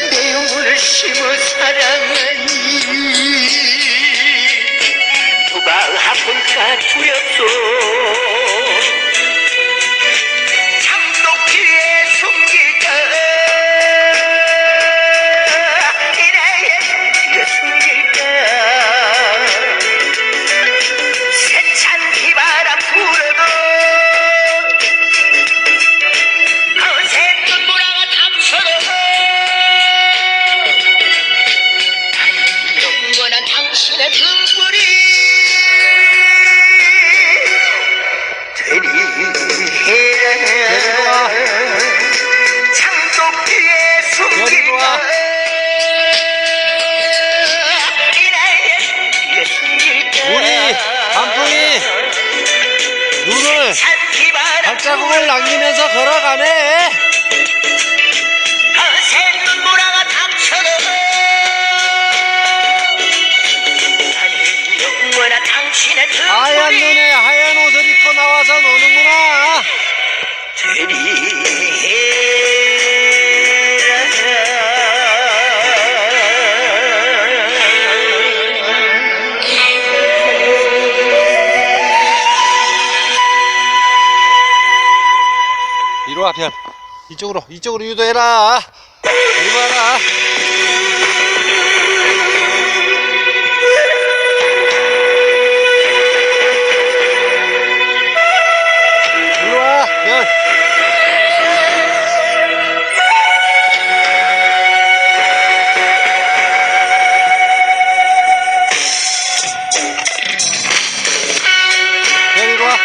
내 영혼을 심어 사랑하니 누가 아플까 두렵소. 창독 뒤에 숨길까 이래 숨길까. 세찬 비바람 불어도 거센 눈보라가 닥쳐도 영원한 당신의 등불이 창독 뒤에 숨길까 이나의 숨길까. 우리 단풍이 눈을 발자국을 남기면서 걸어가네. 거센 눈보라가 닥쳐도 나는 영원한 당신의 하얀 등불이 눈에 하얀 옷을 입고 나와서 노는구나. 이리 와, 별. 이쪽으로 유도해라. 이리 와라. 이리 와, 별. 별, 이리 와.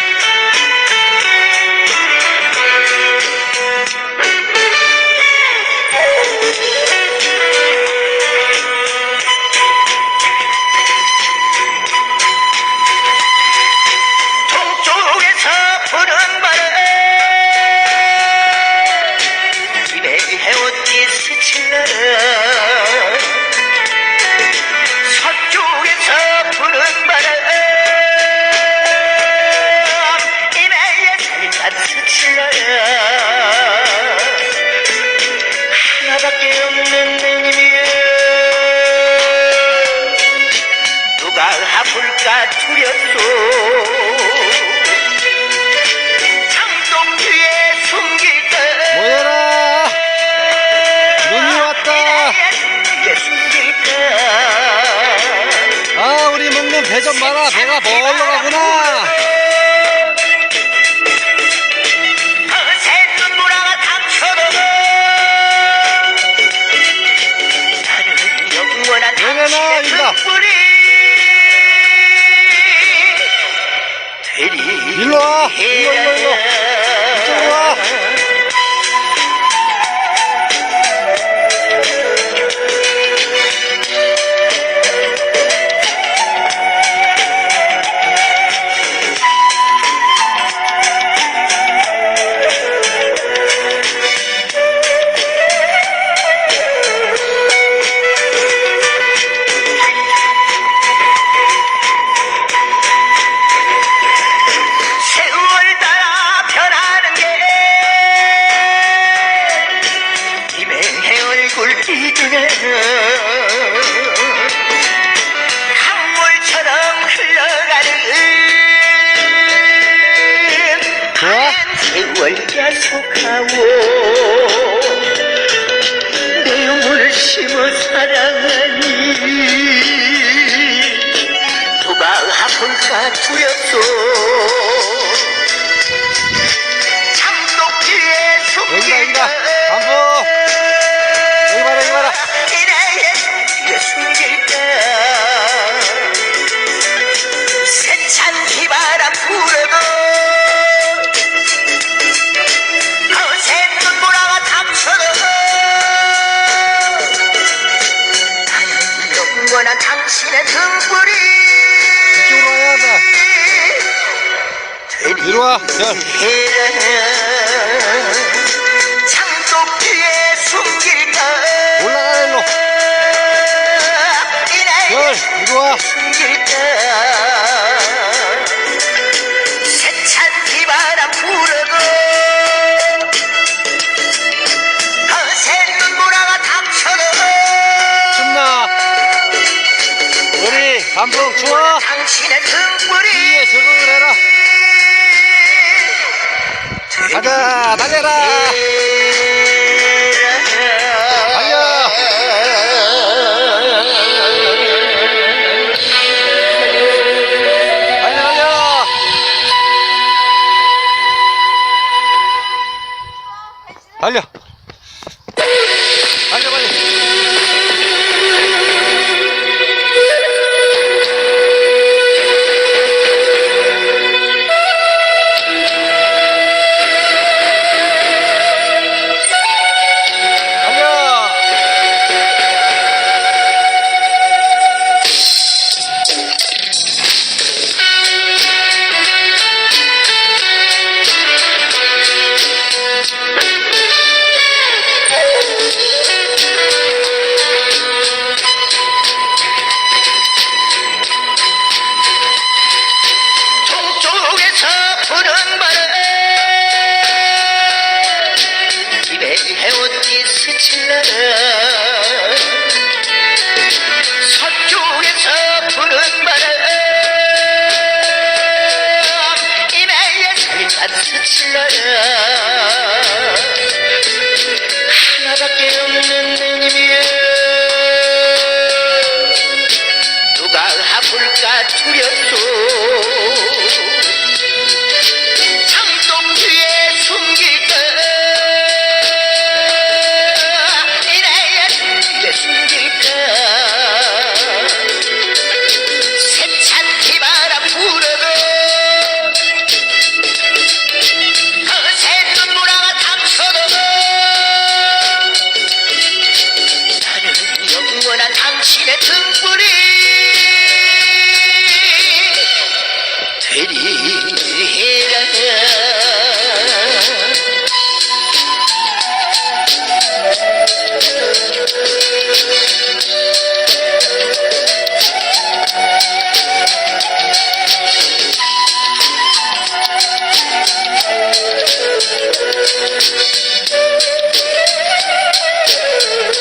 동쪽에서 부는 바람 입에 해옷이 스치는 서쪽에서 부는 바람 입에 살짝 스치는 하나밖에 없는 내 힘이여 누가 아플까 두렵소. 창독 뒤에 숨길까 모여라. 눈이 왔다. 뒤에 숨길까. 아, 우리 먹는 배 좀 봐라. 배가 멀러 가구나. 거센 눈보라가 닥쳐도 나는 영원한 내려놔, 당신의 이리다. 등불이 되리. 일로 와. 일로. 이쪽으로 와. 세월 따라 변하는 게 이맹의 얼굴 뒤지는 강물처럼 흘러가는 좋아? 하얀 세월 야속하오. 내 영혼을 심어 사랑하니 누가 아플까 두렵소. 창독 뒤에 여기다. 숨길까 단풍. 여기 봐라. 이래 숨길까. 세찬 비바람 불어도 거센 눈보라가 닥쳐도 나는 영원한 당신의 등불이 이쪽으로 와야 돼. 이리 와, 별. 창독 뒤에 숨길까 올라가, 일로. 별, 이리 와. 숨길까. 세찬 비바람 불어도 단풍 좋아. 당신의 등불이 위에 적응을 해라. 가자, 달려라. 달려. 달려, 달려. 달려. 달려, 빨리. 달려. 동쪽에서 부는 바람 입에 해옷이 스칠라 서쪽에서 부는 바람 입에 살짝 스칠라 하나밖에 없는 내 집이여 누가 아플까 두렵소 창동 뒤에 숨길까 이래야 뒤에 숨길까 세찬 비바람 불어도 거센 눈보라가 닥쳐도 나는 영원한 당신의 등불이 되리라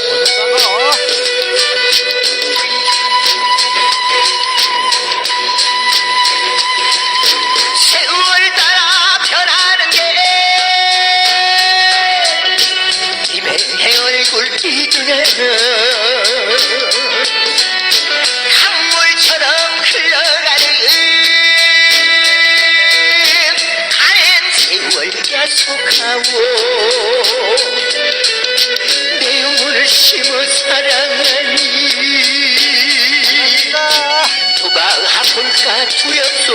어디 싸가? 세월 따라 변하는 게 입에 얼굴 띠두는 강물처럼 흘러가는 가는 세월 야속하고 내 영혼을 심어 사랑하니 누가 아플까 두렵소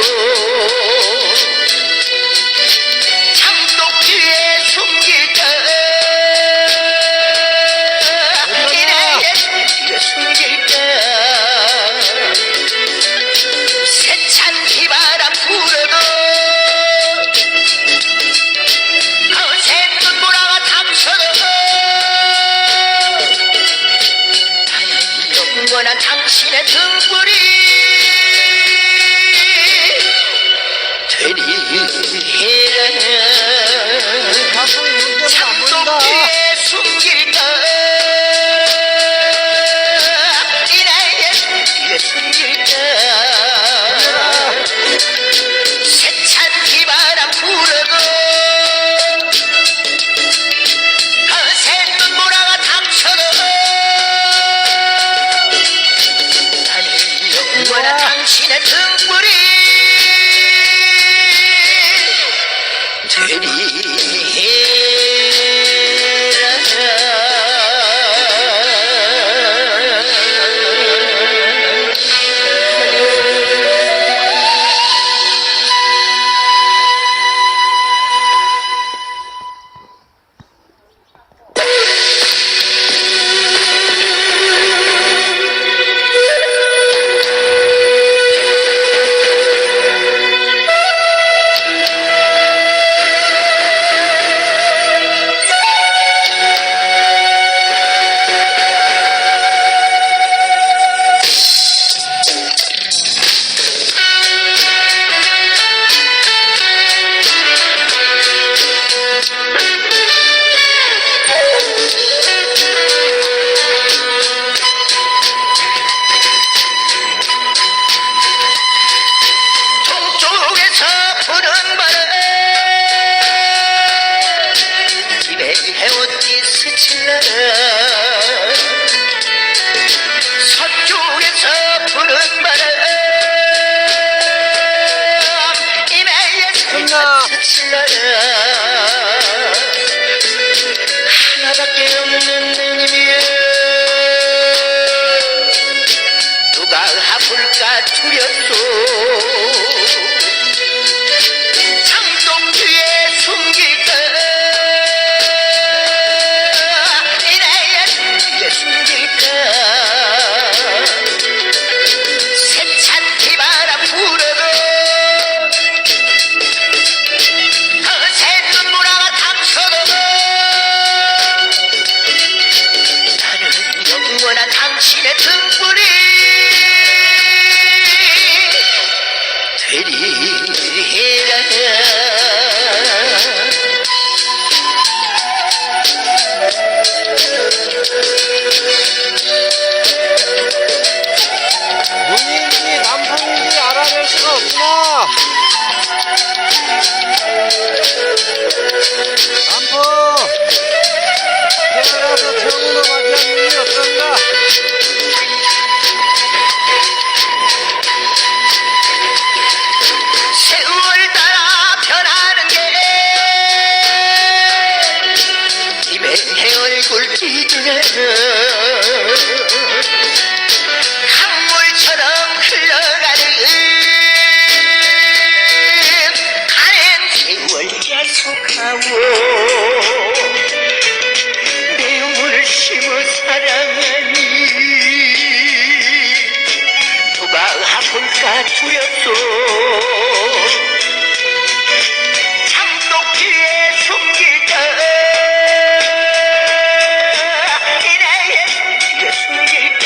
창독 뒤에 숨길까 이래야 뒤에 숨길까 세찬 비바람 불어도 거센 눈보라가 닥쳐도 나는 영원한 당신의 등불이 되리라 단풍이 눈 때문에 안 창독 보인다. 뒤에 숨길까 이래야 뒤에 숨길까 세찬 비바람 불어도 거센 눈보라가 닥쳐도 나는 영원한 당신의 등불이 찔러라 하나밖에 없는 내 님이여 누가 아플까 두렵소 창동 뒤에 숨길까 이래야 뒤에 숨길까 세찬 비바람 불어도 거센 눈보라가 닥쳐도 나는 영원한 당신의 등불이 눈인지 남성인지 알아낼 수가 없구나. 남성, 태어나서 처음으로 맞이한 눈이 어떤가? 세월 따라 변하는 게 이맹의 얼굴 뒤지는 강물처럼 흘러가는 가는 세월 계속하고 내 영혼을 심어 사랑하니 누가 아플까 두렵소 창독 뒤에 숨길까 이래야 뒤에 숨길까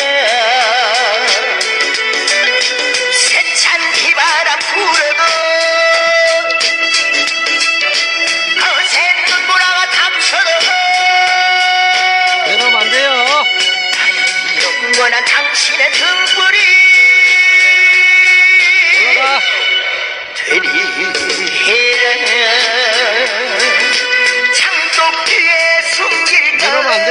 세찬 비바람 불어도 거센 눈보라가 닥쳐도 이러면 안 돼요. 영원한 당신의 등불이 올라가. 되리라 창독 뒤에 숨길까 이러면 안 돼.